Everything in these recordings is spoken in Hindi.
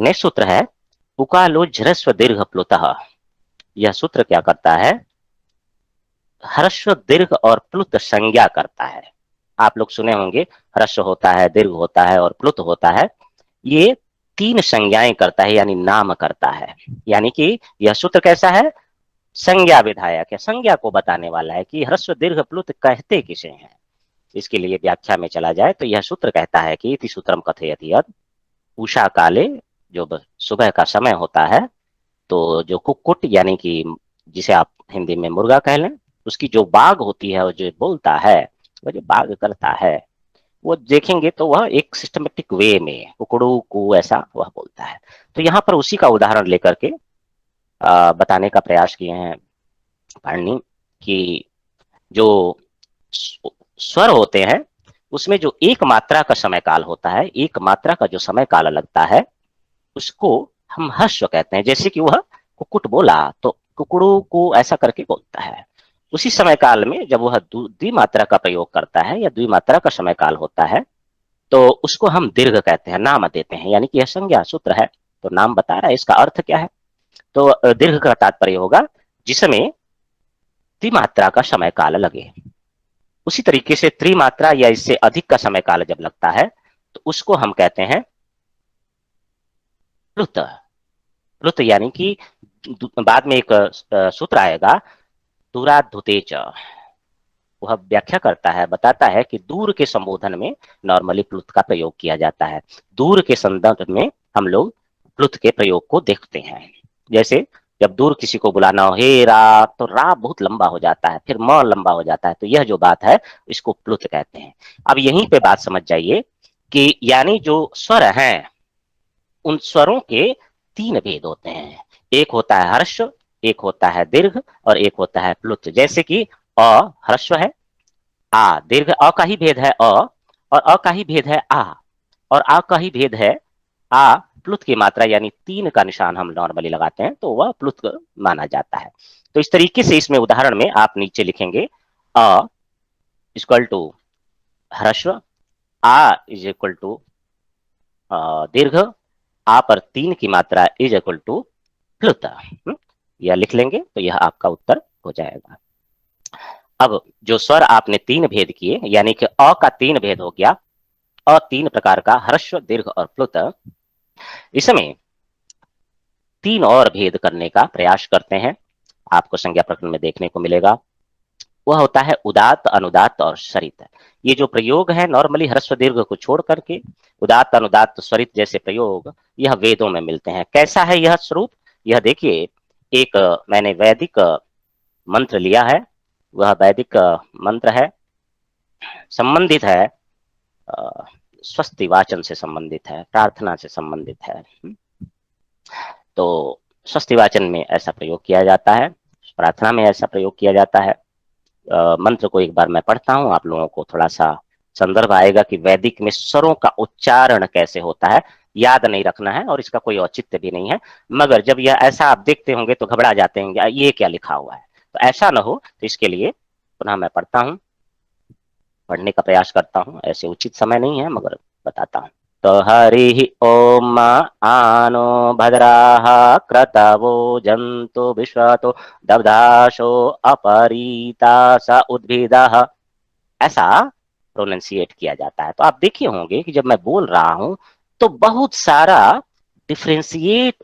नेक्स्ट सूत्र है पुकालो झ्रस्व दीर्घ प्लुतः। यह सूत्र क्या करता है, ह्रस्व दीर्घ और प्लुत संज्ञा करता है। आप लोग सुने होंगे ह्रस्व होता है, दीर्घ होता है और प्लुत होता है। ये तीन संज्ञाएं करता है, यानी नाम करता है। यानी कि यह सूत्र कैसा है, संज्ञा विधायक है, संज्ञा को बताने वाला है कि ह्रस्व दीर्घ प्लुत कहते किसे हैं। इसके लिए व्याख्या में चला जाए तो यह सूत्र कहता है कि इति सूत्रम कथयति यत् उषा काले, जो सुबह का समय होता है, तो जो कुक्कुट यानी कि जिसे आप हिंदी में मुर्गा कह लें, उसकी जो बाग होती है, वो जो बोलता है, वो जो बाग करता है, वो देखेंगे तो वह एक सिस्टमेटिक वे में कुकड़ू को ऐसा वह बोलता है। तो यहाँ पर उसी का उदाहरण लेकर के बताने का प्रयास किए हैं पाणिनि कि जो स्वर होते हैं उसमें जो एक मात्रा का समय काल होता है, एक मात्रा का जो समय काल लगता है, उसको हम ह्रस्व कहते हैं। जैसे कि वह कुक्कुट बोला तो कुकड़ू को ऐसा करके बोलता है। उसी समय काल में जब वह द्विमात्रा का प्रयोग करता है या द्विमात्रा का समय काल होता है, तो उसको हम दीर्घ कहते हैं, नाम देते हैं। यानी कि यह संज्ञा सूत्र है, तो नाम बता रहा है इसका अर्थ क्या है। तो दीर्घ का तात्पर्य होगा जिसमें त्रिमात्रा का समय काल लगे। उसी तरीके से त्रिमात्रा या इससे अधिक का समय काल जब लगता है तो उसको हम कहते हैं प्लुत। प्लुत यानी कि बाद में एक सूत्र आएगा दूराधुते च, वह व्याख्या करता है, बताता है कि दूर के संबोधन में नॉर्मली प्लुत का प्रयोग किया जाता है। दूर के संदर्भ में हम लोग प्लुत के प्रयोग को देखते हैं। जैसे जब दूर किसी को बुलाना हो, हे रा, तो रा बहुत लंबा हो जाता है, फिर म लंबा हो जाता है, तो यह जो बात है इसको प्लुत कहते हैं। अब यहीं पे बात समझ जाइए कि यानी जो स्वर हैं उन स्वरों के तीन भेद होते हैं। एक होता है ह्रस्व, एक होता है दीर्घ और एक होता है प्लुत। जैसे कि अ ह्रस्व है, आ दीर्घ, अ का ही भेद है अ, और अ का ही भेद है आ, और आ का ही भेद है आ। प्लुत की मात्रा यानी तीन का निशान हम नॉर्मली लगाते हैं तो वह प्लुत माना जाता है। तो इस तरीके से इसमें उदाहरण में आप नीचे लिखेंगे अ इक्वल टू ह्रस्व, आ इज इक्वल टू दीर्घ, आ पर तीन की मात्रा इज इक्वल टू प्लुत। यह लिख लेंगे तो यह आपका उत्तर हो जाएगा। अब जो स्वर आपने तीन भेद किए, यानी कि अ का तीन भेद हो गया, अ तीन प्रकार का ह्रस्व दीर्घ और प्लुत। इसमें तीन और भेद करने का प्रयास करते हैं, आपको संज्ञा प्रकरण में देखने को मिलेगा। वह होता है उदात्त, अनुदात्त और स्वरित। ये जो प्रयोग है नॉर्मली ह्रस्व दीर्घ को छोड़ करके उदात्त, अनुदात्त, स्वरित जैसे प्रयोग यह वेदों में मिलते हैं। कैसा है यह स्वरूप, यह देखिए, एक मैंने वैदिक मंत्र लिया है। वह वैदिक मंत्र है, संबंधित है स्वस्ति वाचन से संबंधित है, प्रार्थना से संबंधित है। तो स्वस्ति वाचन में ऐसा प्रयोग किया जाता है, प्रार्थना में ऐसा प्रयोग किया जाता है। मंत्र को एक बार मैं पढ़ता हूं, आप लोगों को थोड़ा सा संदर्भ आएगा कि वैदिक में स्वरों का उच्चारण कैसे होता है। याद नहीं रखना है और इसका कोई औचित्य भी नहीं है, मगर जब यह ऐसा आप देखते होंगे तो घबरा जाते हैं ये क्या लिखा हुआ है। तो ऐसा ना हो, तो इसके लिए पुनः मैं पढ़ता हूं, पढ़ने का प्रयास करता हूं। ऐसे उचित समय नहीं है मगर बताता हूं। तो हरि ओम आनो भद्राः क्रतवो जंतु विश्वतो दब्धाशो अपरीता स उद्भिदः, ऐसा प्रोनाउंसिएट किया जाता है। तो आप देखे होंगे कि जब मैं बोल रहा हूं तो बहुत सारा डिफ्रेंशिएट,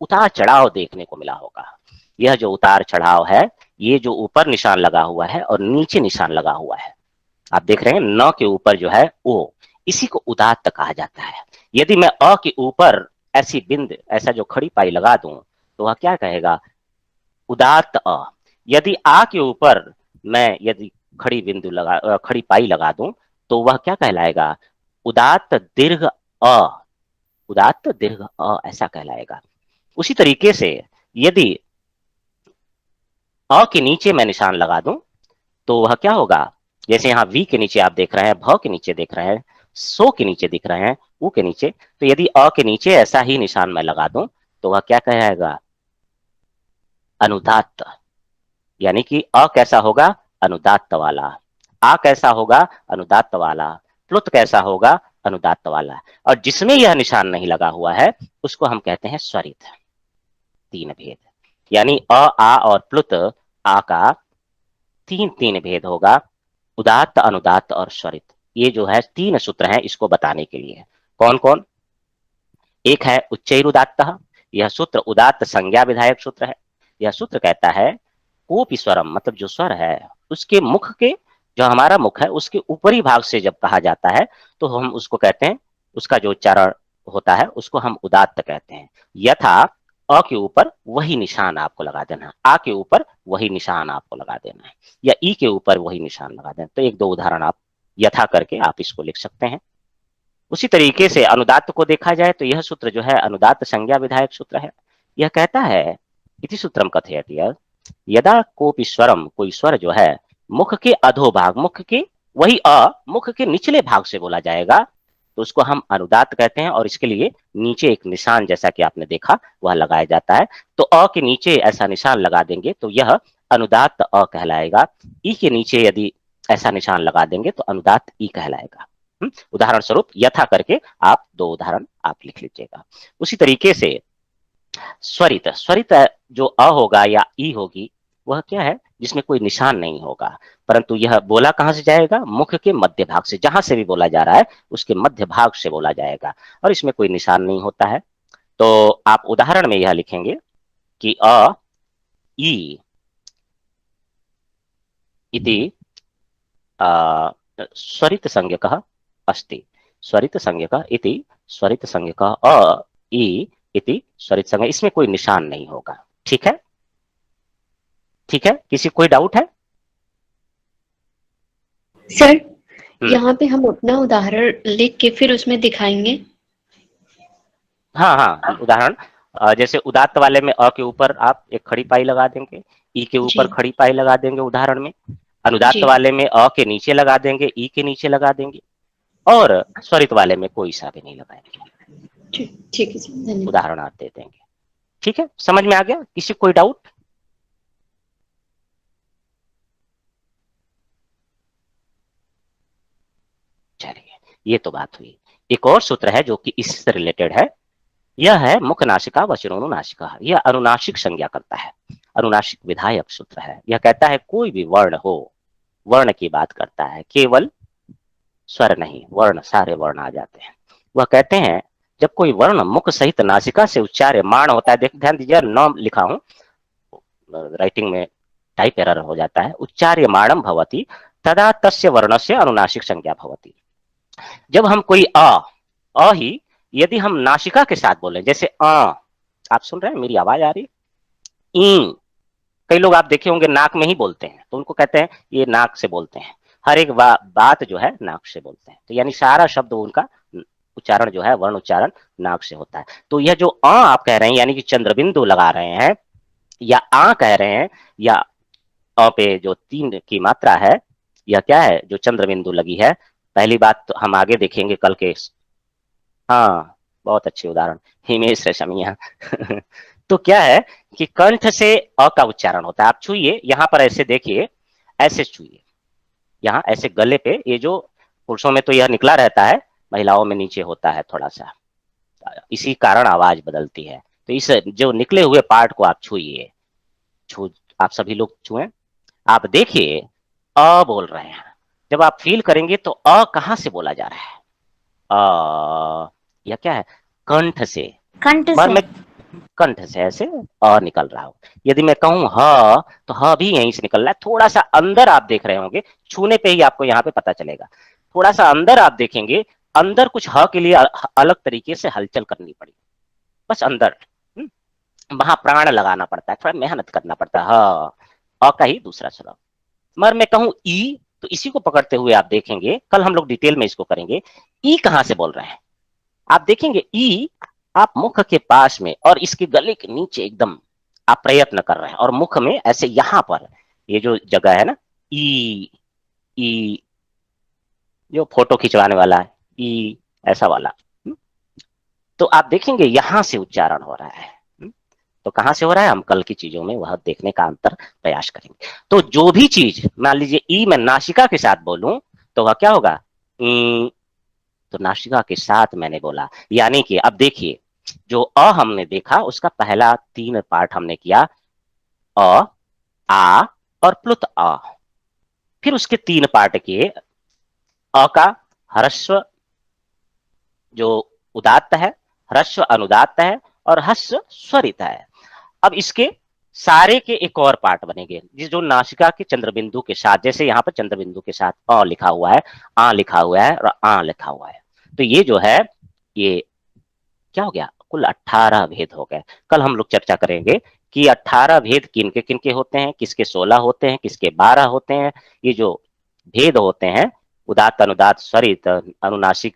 उतार चढ़ाव देखने को मिला होगा। यह जो उतार चढ़ाव है, ये जो ऊपर निशान लगा हुआ है और नीचे निशान लगा हुआ है, आप देख रहे हैं न के ऊपर जो है ओ, इसी को उदात्त कहा जाता है। यदि मैं अ के ऊपर ऐसी बिंद, ऐसा जो खड़ी पाई लगा दूं तो वह क्या कहेगा, उदात्त अ। यदि आ के ऊपर मैं यदि खड़ी बिंदु लगा, खड़ी पाई लगा दूं तो वह क्या कहलाएगा, उदात्त दीर्घ अ, उदात्त दीर्घ अ ऐसा कहलाएगा। उसी तरीके से यदि अ के नीचे मैं निशान लगा दूं तो वह क्या होगा, जैसे यहाँ वी के नीचे आप देख रहे हैं, भ के नीचे देख रहे हैं, सो के नीचे दिख रहे हैं, ऊ के नीचे, तो यदि अ के नीचे ऐसा ही निशान मैं लगा दूं तो वह क्या कहेगा, अनुदात्त। यानी कि अ कैसा होगा, अनुदात्त वाला, आ कैसा होगा, अनुदात्त वाला, प्लुत कैसा होगा, अनुदात्त वाला, और जिसमें यह निशान नहीं लगा हुआ है उसको हम कहते हैं स्वरित। तीन भेद, यानी अ, आ और प्लुत आ का तीन तीन भेद होगा, उदात्त, अनुदात्त और स्वरित। ये जो है तीन सूत्र हैं इसको बताने के लिए। कौन कौन? एक है उच्चैरुदात्तः, यह सूत्र उदात्त संज्ञा विधायक सूत्र है। यह सूत्र कहता है कोपि स्वरम, मतलब जो स्वर है उसके मुख के, जो हमारा मुख है उसके ऊपरी भाग से जब कहा जाता है तो हम उसको कहते हैं, उसका जो उच्चारण होता है उसको हम उदात्त कहते हैं। यथा अ के ऊपर वही निशान आपको लगा देना है, आ के ऊपर वही निशान आपको लगा देना है, या ई के ऊपर वही निशान लगा देना। तो एक दो उदाहरण आप यथा करके आप इसको लिख सकते हैं। उसी तरीके से अनुदात्त को देखा जाए तो यह सूत्र जो है अनुदात्त संज्ञा विधायक सूत्र है। यह कहता है इति सूत्रम कथयति, यदा कोपि स्वरम, कोई स्वर जो है मुख के अधोभाग, मुख के वही अ, मुख के निचले भाग से बोला जाएगा तो उसको हम अनुदात्त कहते हैं, और इसके लिए नीचे एक निशान जैसा कि आपने देखा वह लगाया जाता है। तो अ के नीचे ऐसा निशान लगा देंगे तो यह अनुदात्त अ कहलाएगा। ई के नीचे यदि ऐसा निशान लगा देंगे तो अनुदात्त ई कहलाएगा। उदाहरण स्वरूप यथा करके आप दो उदाहरण आप लिख लीजिएगा। उसी तरीके से स्वरित, स्वरित जो अ होगा या ई होगी वह क्या है, जिसमें कोई निशान नहीं होगा, परंतु यह बोला कहां से जाएगा, मुख के मध्य भाग से, जहां से भी बोला जा रहा है उसके मध्य भाग से बोला जाएगा, और इसमें कोई निशान नहीं होता है। तो आप उदाहरण में यह लिखेंगे कि अ ई इति स्वरित संज्ञकः अस्ति, स्वरित संज्ञकः इति स्वरित संज्ञकः अ ई इति स्वरित संज्ञक, इसमें कोई निशान नहीं होगा। ठीक है, ठीक है, किसी कोई डाउट है? सर यहाँ पे हम अपना उदाहरण लिख के फिर उसमें दिखाएंगे। हाँ हाँ, उदाहरण जैसे उदात्त वाले में अ के ऊपर आप एक खड़ी पाई लगा देंगे, ई के ऊपर जी खड़ी पाई लगा देंगे उदाहरण में। अनुदात्त जी वाले में अ के नीचे लगा देंगे, ई के नीचे लगा देंगे, और स्वरित वाले में कोई सा भी नहीं लगाएंगे। ठीक है सर, धन्यवाद। उदाहरण आप दे देंगे। ठीक है, समझ में आ गया? किसी कोई डाउट? चलिए, ये तो बात हुई। एक और सूत्र है जो कि इससे रिलेटेड है, यह है मुख नासिका वचनोनुनासिका। यह अनुनासिक संज्ञा करता है, अनुनासिक विधायक सूत्र है। यह कहता है कोई भी वर्ण हो, वर्ण की बात करता है, केवल स्वर नहीं, वर्ण, सारे वर्ण आ जाते हैं। वह कहते हैं जब कोई वर्ण मुख सहित नासिका से उच्चार्यमाण होता है, देख ध्यान दीजिए, नाम लिखा हूं, राइटिंग में टाइप एरर हो जाता है, उच्चार्यमाणम भवति तदा तस्य वर्णस्य अनुनासिक संज्ञा भवति। जब हम कोई अ ही यदि हम नासिका के साथ बोले, जैसे आप सुन रहे हैं, मेरी आवाज आ रही? ई, कई लोग आप देखे होंगे नाक में ही बोलते हैं, तो उनको कहते हैं ये नाक से बोलते हैं, हर एक बात जो है नाक से बोलते हैं। तो यानी सारा शब्द उनका उच्चारण जो है, वर्ण उच्चारण नाक से होता है। तो यह जो आप कह रहे हैं, यानी कि चंद्रबिंदु लगा रहे हैं, या कह रहे हैं, या पे जो तीन की मात्रा है, यह क्या है, जो चंद्रबिंदु लगी है। पहली बात तो हम आगे देखेंगे कल के। हाँ, बहुत अच्छे उदाहरण, हिमेश रेशमिया। तो क्या है कि कंठ से अ का उच्चारण होता है। आप छुइए, यहाँ पर ऐसे देखिए, ऐसे छुइए, यहाँ ऐसे गले पे, ये जो पुरुषों में तो यह निकला रहता है, महिलाओं में नीचे होता है थोड़ा सा, इसी कारण आवाज बदलती है। तो इस जो निकले हुए पार्ट को आप छुइए, छू, आप सभी लोग छुए, आप देखिए बोल रहे हैं। जब आप फील करेंगे तो कहां से बोला जा रहा है, यह क्या है, कंठ से। कंठ पर से। मैं कंठ से ऐसे निकल रहा हूं। यदि मैं कहूं तो भी यहीं से निकल रहा है। थोड़ा सा अंदर आप देख रहे होंगे, छूने पे ही आपको यहाँ पे पता चलेगा। थोड़ा सा अंदर आप देखेंगे, अंदर कुछ के लिए अलग तरीके से हलचल करनी पड़ी, बस अंदर। वहां प्राण लगाना पड़ता है, थोड़ा मेहनत करना पड़ता है। का ही दूसरा स्वरूप। मगर मैं कहूं ई, तो इसी को पकड़ते हुए आप देखेंगे, कल हम लोग डिटेल में इसको करेंगे, ई कहां से बोल रहे हैं। आप देखेंगे ई आप मुख के पास में और इसके गले के नीचे एकदम आप प्रयत्न कर रहे हैं, और मुख में ऐसे यहां पर ये जो जगह है ना, ई, ई जो फोटो खिंचवाने वाला है, ई ऐसा वाला। तो आप देखेंगे यहां से उच्चारण हो रहा है। तो कहां से हो रहा है, हम कल की चीजों में वह देखने का अंतर प्रयास करेंगे। तो जो भी चीज मान लीजिए ई मैं नासिका के साथ बोलूं तो वह क्या होगा, ई, तो नासिका के साथ मैंने बोला, यानी कि अब देखिए, जो अ हमने देखा उसका पहला 3 पार्ट हमने किया, अ, आ और प्लुत अ। फिर उसके 3 पार्ट किए, अ का ह्रस्व जो उदात्त है, ह्रस्व अनुदात्त है और हस्व स्वरित है। अब इसके सारे के एक और पार्ट बनेंगे, जो नासिका के चंद्रबिंदु के साथ, जैसे यहाँ पर चंद्रबिंदु के साथ अ लिखा हुआ है, आ लिखा हुआ है और आ लिखा हुआ है। तो ये जो है, ये क्या हो गया, कुल 18 भेद हो गए। कल हम लोग चर्चा करेंगे कि 18 भेद किनके किनके होते हैं, किसके 16 होते हैं, किसके 12 होते हैं। ये जो भेद होते हैं, उदात्त, अनुदात्त, स्वरित, अनुनासिक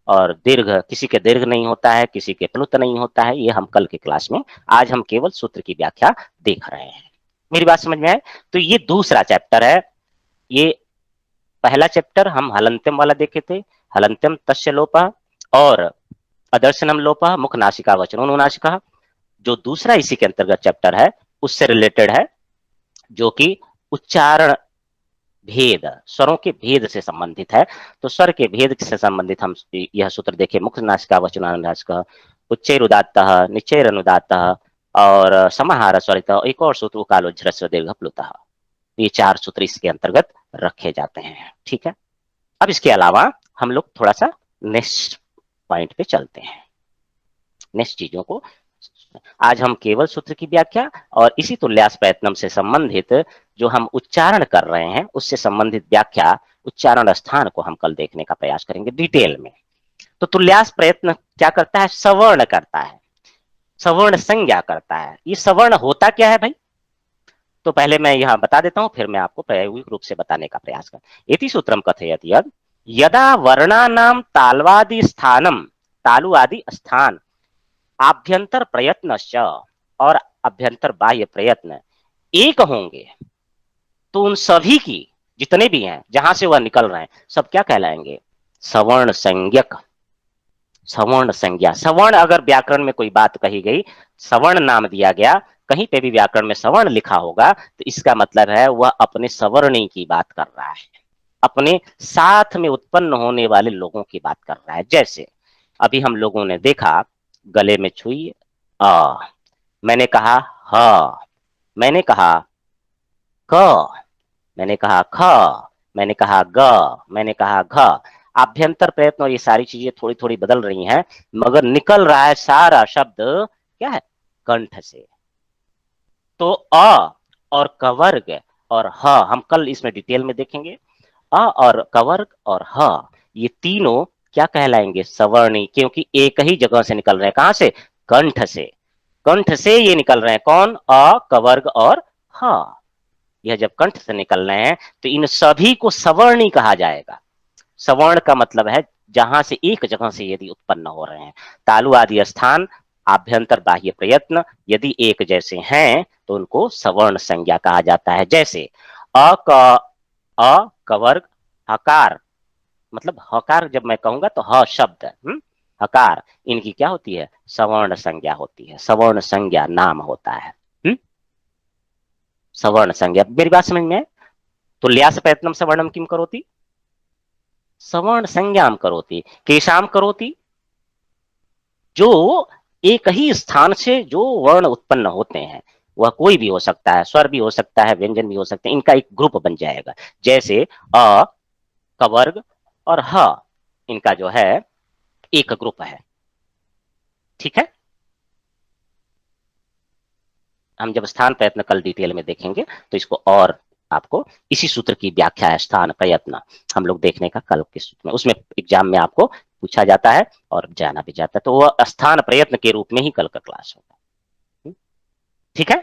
और दीर्घ, किसी के दीर्घ नहीं होता है, किसी के प्लुत नहीं होता है, ये हम कल की क्लास में, आज हम केवल सूत्र की व्याख्या देख रहे हैं। मेरी बात समझ में आए? तो ये दूसरा चैप्टर है। ये पहला चैप्टर हम हलंत्यम वाला देखे थे, हलंत्यम तस्य लोपः और अदर्शनम लोपः मुख नासिका वचनोनुनासिका। जो दूसरा इसी के अंतर्गत चैप्टर है उससे रिलेटेड है, जो कि उच्चारण भेद, स्वरों के भेद से संबंधित है। तो स्वर के भेद से संबंधित हम यह सूत्र देखें, मुख नासिका वचनानुनासिका, उच्चैरुदात्तः निचैरनुदात्तः और समाहार स्वरित, एक और सूत्र कालोज्झ्रस्व दीर्घ प्लुतः। ये 4 सूत्र इसके अंतर्गत रखे जाते हैं। ठीक है, अब इसके अलावा हम लोग थोड़ा सा नेक्स्ट पॉइंट पे चलते हैं, नेक्स्ट चीजों को। आज हम केवल सूत्र की व्याख्या और इसी तुल्यास प्रयत्नम से संबंधित जो हम उच्चारण कर रहे हैं उससे संबंधित व्याख्या, उच्चारण स्थान को हम कल देखने का प्रयास करेंगे डिटेल में। तो तुल्यास प्रयत्न क्या करता है, सवर्ण करता है, सवर्ण संज्ञा करता है। ये सवर्ण होता क्या है भाई, तो पहले मैं यहाँ बता देता हूँ, फिर मैं आपको प्रायोगिक रूप से बताने का प्रयास कर। इति सूत्रम कथयत यद यदा वर्णानाम तालवादि स्थानम, तालु आदि स्थान, आभ्यंतर प्रयत्न और अभ्यंतर बाह्य प्रयत्न एक होंगे, तो उन सभी की, जितने भी हैं जहां से वह निकल रहे हैं, सब क्या कहलाएंगे, सवर्ण संज्ञक। सवर्ण संज्ञा, सवर्ण अगर व्याकरण में कोई बात कही गई, सवर्ण नाम दिया गया, कहीं पे भी व्याकरण में सवर्ण लिखा होगा, तो इसका मतलब है वह अपने सवर्णी की बात कर रहा है, अपने साथ में उत्पन्न होने वाले लोगों की बात कर रहा है। जैसे अभी हम लोगों ने देखा, गले में छुई अ, मैंने कहा ह, मैंने कहा क, मैंने कहा ख, मैंने कहा ग, मैंने कहा घ। आभ्यंतर प्रयत्न और ये सारी चीजें थोड़ी थोड़ी बदल रही हैं, मगर निकल रहा है सारा शब्द क्या है, कंठ से। तो अ और कवर्ग और ह हम कल इसमें डिटेल में देखेंगे। अ और कवर्ग और ह ये तीनों क्या कहलाएंगे, सवर्णी, क्योंकि एक ही जगह से निकल रहे हैं, कहां से, कंठ से। कंठ से ये निकल रहे हैं, कौन, अ, कवर्ग और ह। यह जब कंठ से निकल रहे हैं तो इन सभी को सवर्णी कहा जाएगा। सवर्ण का मतलब है जहां से एक जगह से यदि उत्पन्न हो रहे हैं। तालु आदि स्थान, आभ्यंतर बाह्य प्रयत्न यदि एक जैसे हैं तो उनको सवर्ण संज्ञा कहा जाता है। जैसे अ कवर्ग हकार, मतलब हकार जब मैं कहूंगा तो ह शब्द, हकार, इनकी क्या होती है, सवर्ण संज्ञा होती है, सवर्ण संज्ञा नाम होता है। सवर्ण संज्ञा, मेरी बात समझ में? तुल्यास प्रयत्नम सवर्णम किम करोति, सवर्ण संज्ञाम करोति, केशाम करोति, जो एक ही स्थान से जो वर्ण उत्पन्न होते हैं, वह कोई भी हो सकता है, स्वर भी हो सकता है, व्यंजन भी हो सकते हैं, इनका एक ग्रुप बन जाएगा। जैसे अ, कवर्ग और ह, इनका जो है एक ग्रुप है। ठीक है, हम जब स्थान प्रयत्न कल डिटेल में देखेंगे तो इसको और आपको इसी सूत्र की व्याख्या है, स्थान प्रयत्न, हम लोग देखने का कल के सूत्र में, उसमें एग्जाम में आपको पूछा जाता है और जाना भी जाता है, तो वह स्थान प्रयत्न के रूप में ही कल का क्लास होगा। ठीक है।